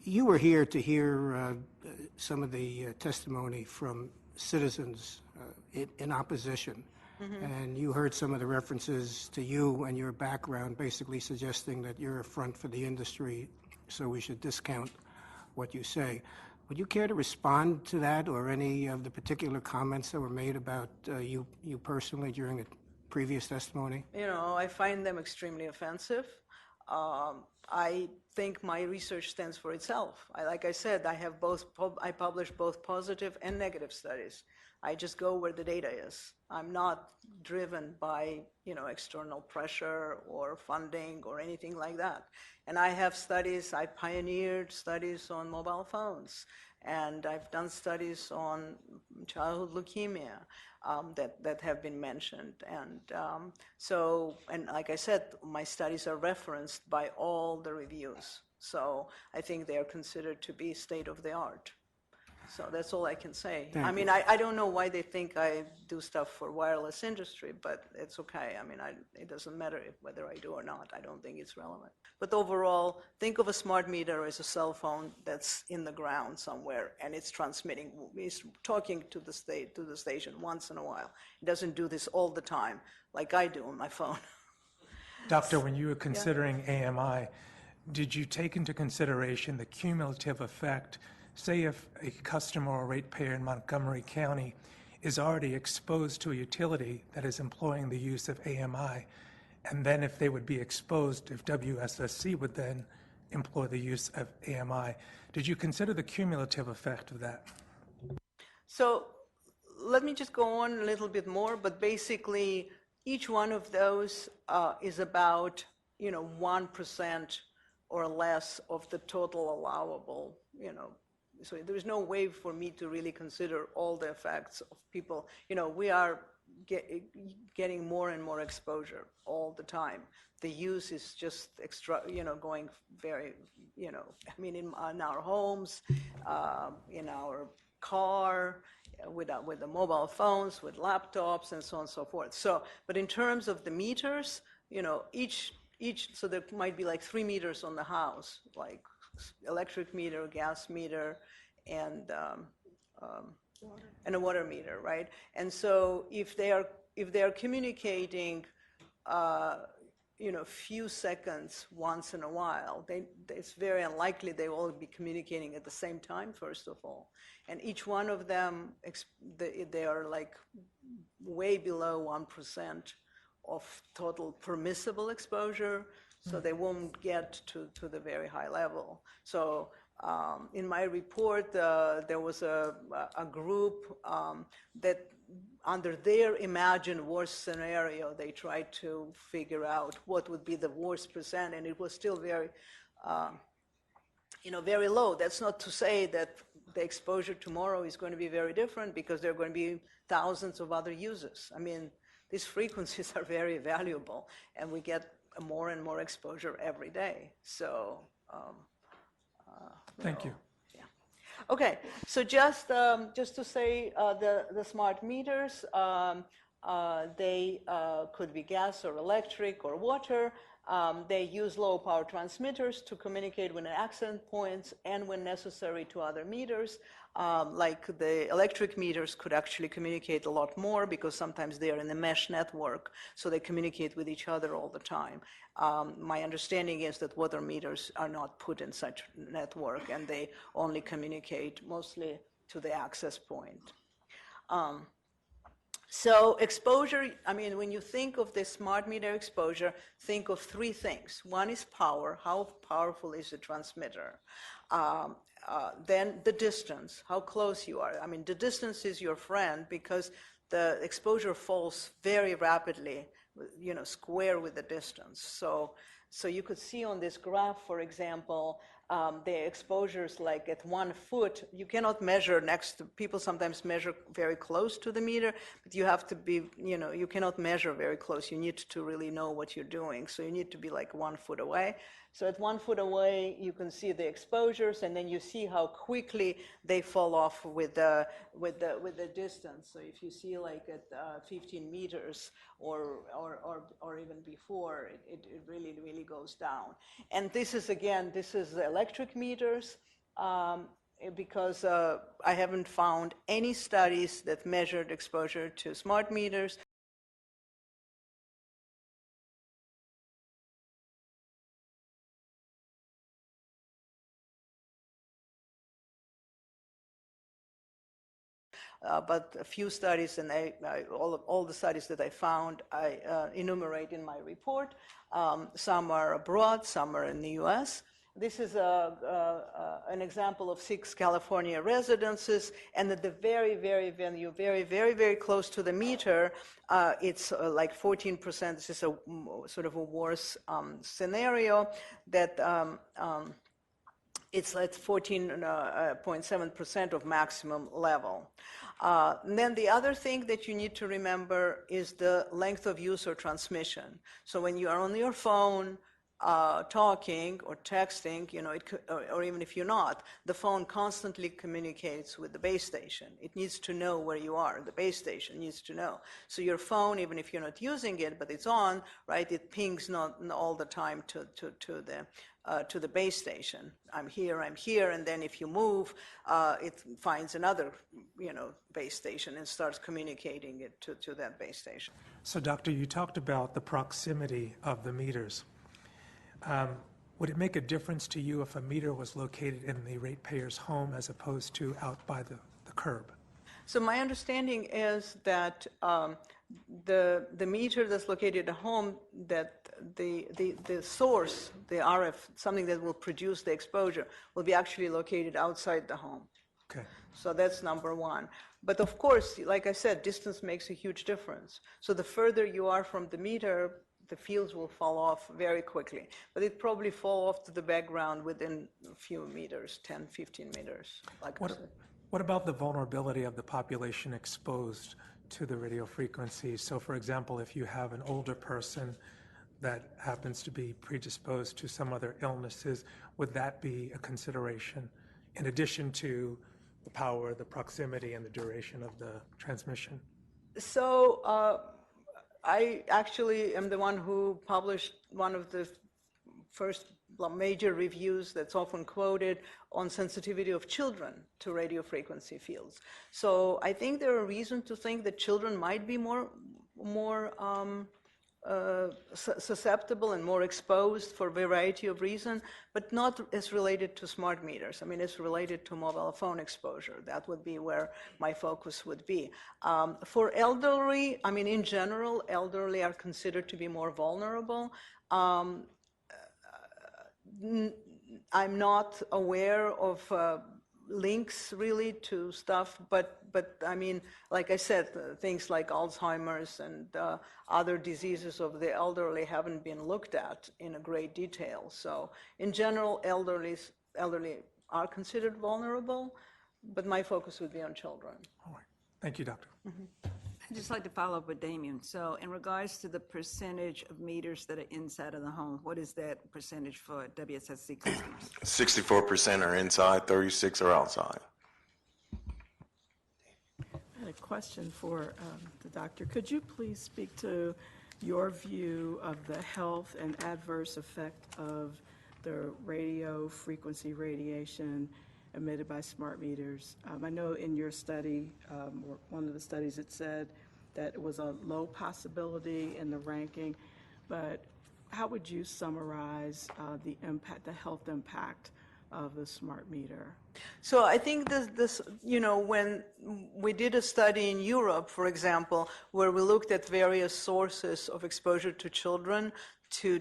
You were here to hear some of the testimony from citizens in opposition, and you heard some of the references to you and your background, basically suggesting that you're a front for the industry, so we should discount what you say. Would you care to respond to that or any of the particular comments that were made about you personally during the previous testimony? You know, I find them extremely offensive. I think my research stands for itself. Like I said, I publish both positive and negative studies. I just go where the data is. I'm not driven by, external pressure or funding or anything like that. And I have studies, I pioneered studies on mobile phones, and I've done studies on childhood leukemia that have been mentioned. And and like I said, my studies are referenced by all the reviews. So I think they are considered to be state of the art. So that's all I can say. I mean, I don't know why they think I do stuff for wireless industry, but it's okay. I mean, it doesn't matter whether I do or not. I don't think it's relevant. But overall, think of a smart meter as a cell phone that's in the ground somewhere, and it's transmitting. It's talking to the station once in a while. It doesn't do this all the time, like I do on my phone. Doctor, when you were considering AMI, did you take into consideration the cumulative effect? Say if a customer or ratepayer in Montgomery County is already exposed to a utility that is employing the use of AMI, and then if they would be exposed, if WSSC would then employ the use of AMI, did you consider the cumulative effect of that? So let me just go on a little bit more, but basically each one of those is about 1% or less of the total allowable, So there's no way for me to really consider all the effects of people. We are getting more and more exposure all the time. The use is just going very, I mean, in our homes, in our car, with the mobile phones, with laptops, and so on and so forth. So, but in terms of the meters, so there might be like 3 meters on the house, like electric meter, gas meter, and a water meter, right? And so if they are communicating, few seconds once in a while, it's very unlikely they will be communicating at the same time, first of all. And each one of them, they are like way below 1% of total permissible exposure, so they won't get to the very high level. So in my report, there was a group that under their imagined worst scenario, they tried to figure out what would be the worst percent, and it was still very, very low. That's not to say that the exposure tomorrow is going to be very different, because there are going to be thousands of other users. I mean, these frequencies are very valuable, and we get more and more exposure every day. So, thank you. Yeah. Okay. So just to say, the smart meters, they could be gas or electric or water. They use low power transmitters to communicate with access points and, when necessary, to other meters. Like the electric meters could actually communicate a lot more, because sometimes they are in a mesh network, so they communicate with each other all the time. My understanding is that water meters are not put in such network, and they only communicate mostly to the access point. So exposure, I mean, when you think of the smart meter exposure, think of 3 things. One is power. How powerful is the transmitter? Then the distance, how close you are. I mean, the distance is your friend, because the exposure falls very rapidly, square with the distance. So you could see on this graph, for example, the exposures like at 1 foot. You cannot measure next to people. Sometimes measure very close to the meter, but you have to be, you cannot measure very close. You need to really know what you're doing. So you need to be like 1 foot away. So at 1 foot away, you can see the exposures, and then you see how quickly they fall off with the distance. So if you see like at 15 meters or even before, it really goes down. And this is, again, this is the electric meters. Because I haven't found any studies that measured exposure to smart meters. But a few studies, and all the studies that I found, I enumerate in my report. Some are abroad, some are in the US. This is an example of 6 California residences, and at the when you're very close to the meter, it's like 14%. This is a sort of a worse scenario that it's at 14.7% of maximum level. And then the other thing that you need to remember is the length of use or transmission. So when you are on your phone, talking or texting, you know, or even if you're not, the phone constantly communicates with the base station. It needs to know where you are. The base station needs to know. So your phone, even if you're not using it, but it's on, right? It pings not all the time to the base station. I'm here, and then if you move, it finds another, you know, base station and starts communicating it to that base station. So, Doctor, you talked about the proximity of the meters. Would it make a difference to you if a meter was located in the ratepayer's home as opposed to out by the curb? So my understanding is that the meter that's located at home, that the source, the RF, something that will produce the exposure, will be actually located outside the home. Okay. So that's number one. But of course, like I said, distance makes a huge difference. So the further you are from the meter, the fields will fall off very quickly. But it probably fall off to the background within a few meters, 10, 15 meters, like I said. What about the vulnerability of the population exposed to the radio frequency? So, for example, if you have an older person that happens to be predisposed to some other illnesses, would that be a consideration in addition to the power, the proximity, and the duration of the transmission? So I actually am the one who published one of the first major reviews that's often quoted on sensitivity of children to radio frequency fields. So I think there are reasons to think that children might be more susceptible and more exposed for a variety of reasons, but not as related to smart meters. I mean, it's related to mobile phone exposure. That would be where my focus would be. For elderly, I mean, in general, elderly are considered to be more vulnerable. I'm not aware of links really to stuff, but I mean, like I said, things like Alzheimer's and other diseases of the elderly haven't been looked at in a great detail. So in general, elderly are considered vulnerable, but my focus would be on children. All right. Thank you, Doctor. Mm-hmm. I'd just like to follow up with Damien. So in regards to the percentage of meters that are inside of the home, what is that percentage for WSSC customers? 64% are inside, 36 are outside. I had a question for the doctor. Could you please speak to your view of the health and adverse effect of the radio frequency radiation emitted by smart meters? I know in your study, or one of the studies, it said that it was a low possibility in the ranking, but how would you summarize the impact, the health impact of the smart meter? So I think this, you know, when we did a study in Europe, for example, where we looked at various sources of exposure to children, to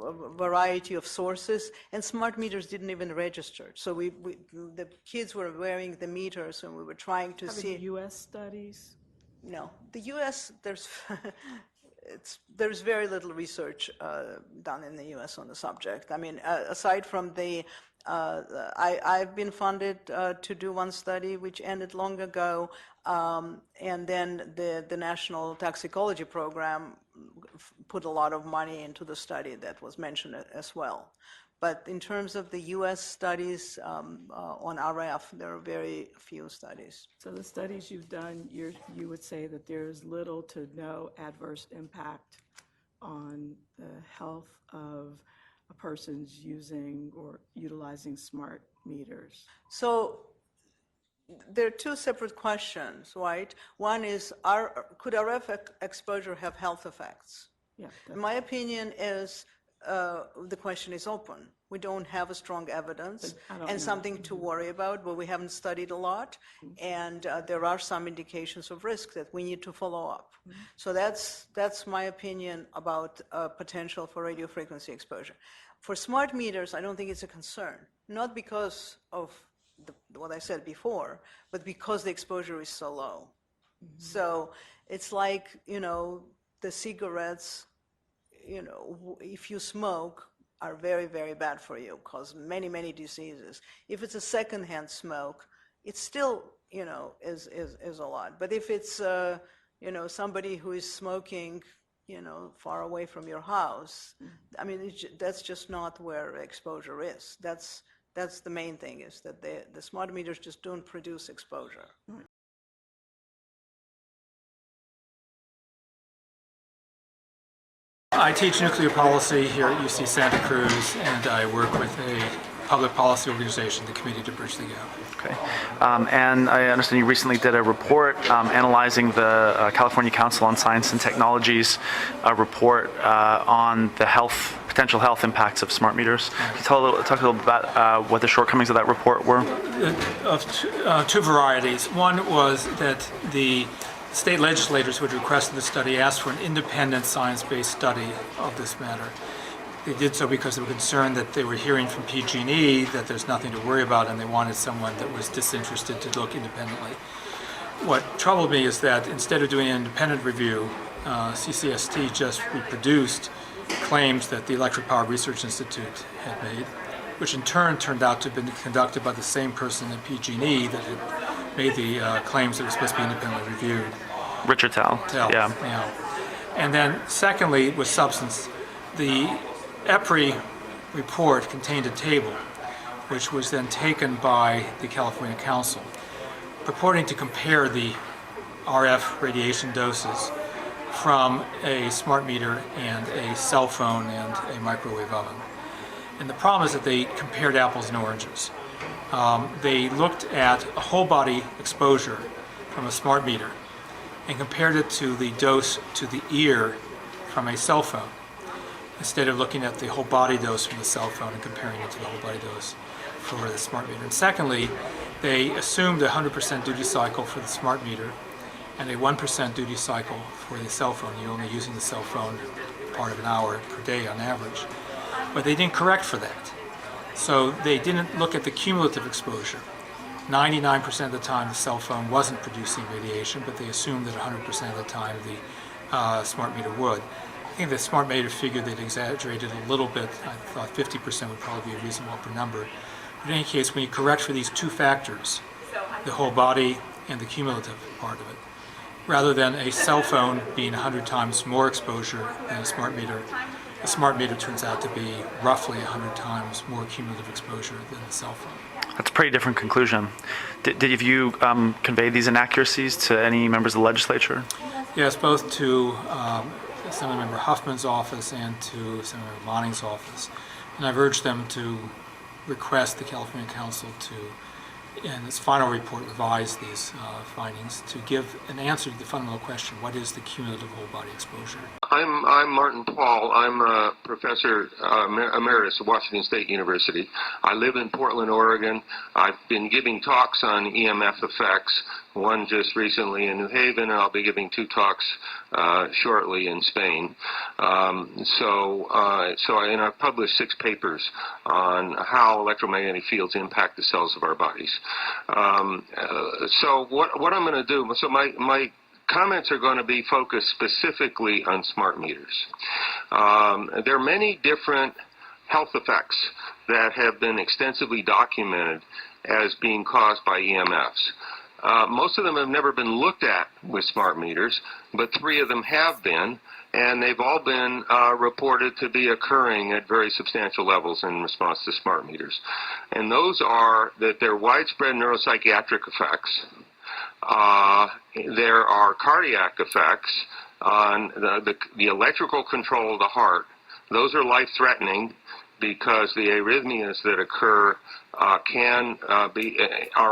a variety of sources, and smart meters didn't even register. So the kids were wearing the meters, and we were trying to see. U.S. studies? No, the U.S. there's very little research done in the U.S. on the subject. I mean, aside from I've been funded to do one study which ended long ago, and then the National Toxicology Program put a lot of money into the study that was mentioned as well. But in terms of the U.S. studies on RF, there are very few studies. So the studies you've done, you would say that there's little to no adverse impact on the health of a person's using or utilizing smart meters? So there are two separate questions, right? One is, could RF exposure have health effects? Yeah, In my opinion, is the question is open. We don't have a strong evidence I don't and know. something to worry about, but we haven't studied a lot, and there are some indications of risk that we need to follow up. So that's my opinion about potential for radio frequency exposure. For smart meters, I don't think it's a concern, not because of what I said before, but because the exposure is so low. So it's like, the cigarettes, if you smoke, are very, very bad for you, cause many, many diseases. If it's a secondhand smoke, it's still, is a lot. But if it's, somebody who is smoking, far away from your house, I mean, that's just not where exposure is. That's the main thing, is that the smart meters just don't produce exposure. I teach nuclear policy here at UC Santa Cruz, and I work with a public policy organization, the Committee to Bridge the Gap. Okay. And I understand you recently did a report analyzing the California Council on Science and Technology's report on the potential health impacts of smart meters. Can you talk a little bit about what the shortcomings of that report were? Of two varieties. One was that the state legislators who had requested the study asked for an independent science-based study of this matter. They did so because they were concerned that they were hearing from PG&E that there's nothing to worry about, and they wanted someone that was disinterested to look independently. What troubled me is that instead of doing an independent review, CCST just reproduced claims that the Electric Power Research Institute had made, which in turn turned out to have been conducted by the same person at PG&E that had made the claims that were supposed to be independently reviewed. Richard Tell. Yeah. And then secondly, with substance, the EPRI report contained a table which was then taken by the California Council purporting to compare the RF radiation doses from a smart meter and a cell phone and a microwave oven. And the problem is that they compared apples and oranges. They looked at a whole body exposure from a smart meter and compared it to the dose to the ear from a cell phone, instead of looking at the whole body dose from the cell phone and comparing it to the whole body dose for the smart meter. And secondly, they assumed a 100% duty cycle for the smart meter and a 1% duty cycle for the cell phone. You're only using the cell phone part of an hour per day on average. But they didn't correct for that. So they didn't look at the cumulative exposure. 99% of the time the cell phone wasn't producing radiation, but they assumed that 100% of the time the smart meter would. I think the smart meter figure they'd exaggerated a little bit. I thought 50% would probably be a reasonable upper number. But in any case, when you correct for these two factors, the whole body and the cumulative part of it, rather than a cell phone being 100 times more exposure than a smart meter turns out to be roughly 100 times more cumulative exposure than the cell phone. That's a pretty different conclusion. Did you convey these inaccuracies to any members of the legislature? Yes, both to Assemblymember Huffman's office and to Assemblymember Monning's office. And I've urged them to request the California Council to, in its final report, revise these findings to give an answer to the fundamental question: what is the cumulative whole body exposure? I'm Martin Paul. I'm a professor emeritus at Washington State University. I live in Portland, Oregon. I've been giving talks on EMF effects, one just recently in New Haven, and I'll be giving two talks shortly in Spain. And I've published 6 papers on how electromagnetic fields impact the cells of our bodies. So what I'm going to do, so my comments are going to be focused specifically on smart meters. There are many different health effects that have been extensively documented as being caused by EMFs. Most of them have never been looked at with smart meters, but 3 of them have been, and they've all been reported to be occurring at very substantial levels in response to smart meters. And those are that there are widespread neuropsychiatric effects, there are cardiac effects on the electrical control of the heart. Those are life-threatening because the arrhythmias that occur are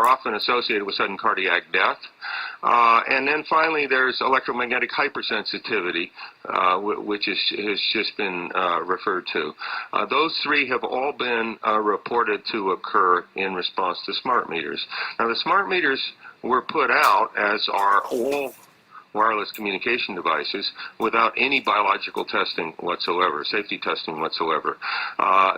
often associated with sudden cardiac death. And then finally, there's electromagnetic hypersensitivity, which has just been referred to. Those three have all been reported to occur in response to smart meters. Now, the smart meters were put out, as are all wireless communication devices, without any biological testing whatsoever, safety testing whatsoever.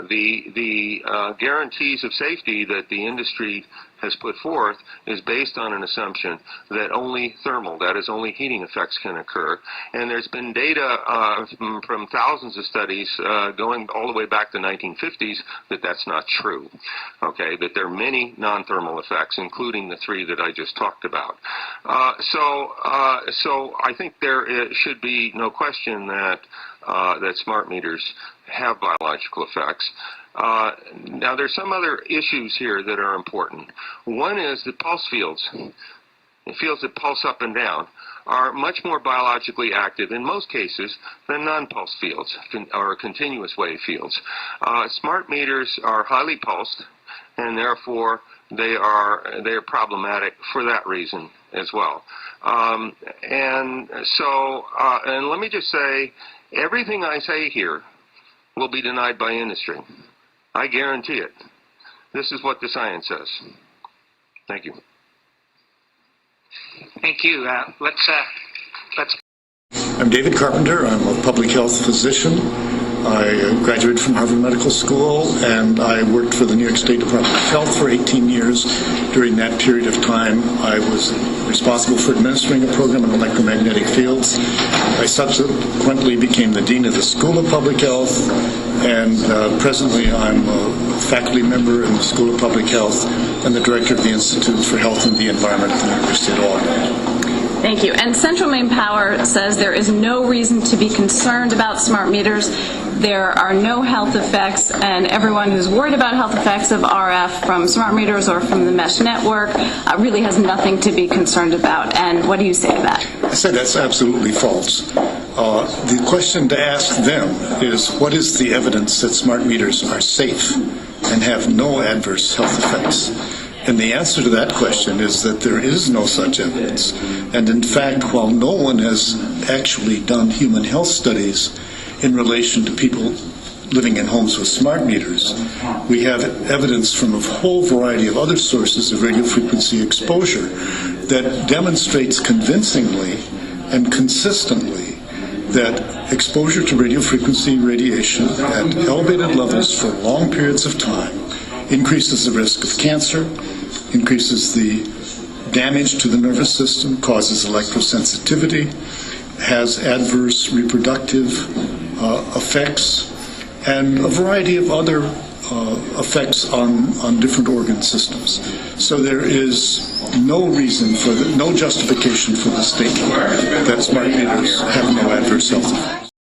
The guarantees of safety that the industry has put forth is based on an assumption that only thermal, that is, only heating effects can occur. And there's been data from thousands of studies going all the way back to the 1950s that that's not true, okay, that there are many non-thermal effects, including the three that I just talked about. So I think there should be no question that smart meters have biological effects. Now, there's some other issues here that are important. One is that pulse fields, fields that pulse up and down, are much more biologically active in most cases than non-pulse fields or continuous wave fields. Smart meters are highly pulsed, and therefore they are problematic for that reason as well. And let me just say, everything I say here will be denied by industry. I guarantee it. This is what the science says. Thank you. Thank you. Let's. I'm David Carpenter. I'm a public health physician. I graduated from Harvard Medical School, and I worked for the New York State Department of Health for 18 years. During that period of time, I was responsible for administering a program in electromagnetic fields. I subsequently became the Dean of the School of Public Health, and presently I'm a faculty member in the School of Public Health and the Director of the Institute for Health and the Environment at the University of Albany. Thank you. And Central Maine Power says there is no reason to be concerned about smart meters. There are no health effects, and everyone who's worried about health effects of RF from smart meters or from the mesh network really has nothing to be concerned about. And what do you say to that? I said that's absolutely false. The question to ask them is, what is the evidence that smart meters are safe and have no adverse health effects? And the answer to that question is that there is no such evidence. And in fact, while no one has actually done human health studies in relation to people living in homes with smart meters, we have evidence from a whole variety of other sources of radio frequency exposure that demonstrates convincingly and consistently that exposure to radio frequency radiation at elevated levels for long periods of time increases the risk of cancer, increases the damage to the nervous system, causes electrosensitivity, has adverse reproductive effects, and a variety of other effects on different organ systems. So there is no reason no justification for the statement that smart meters have no adverse health effects.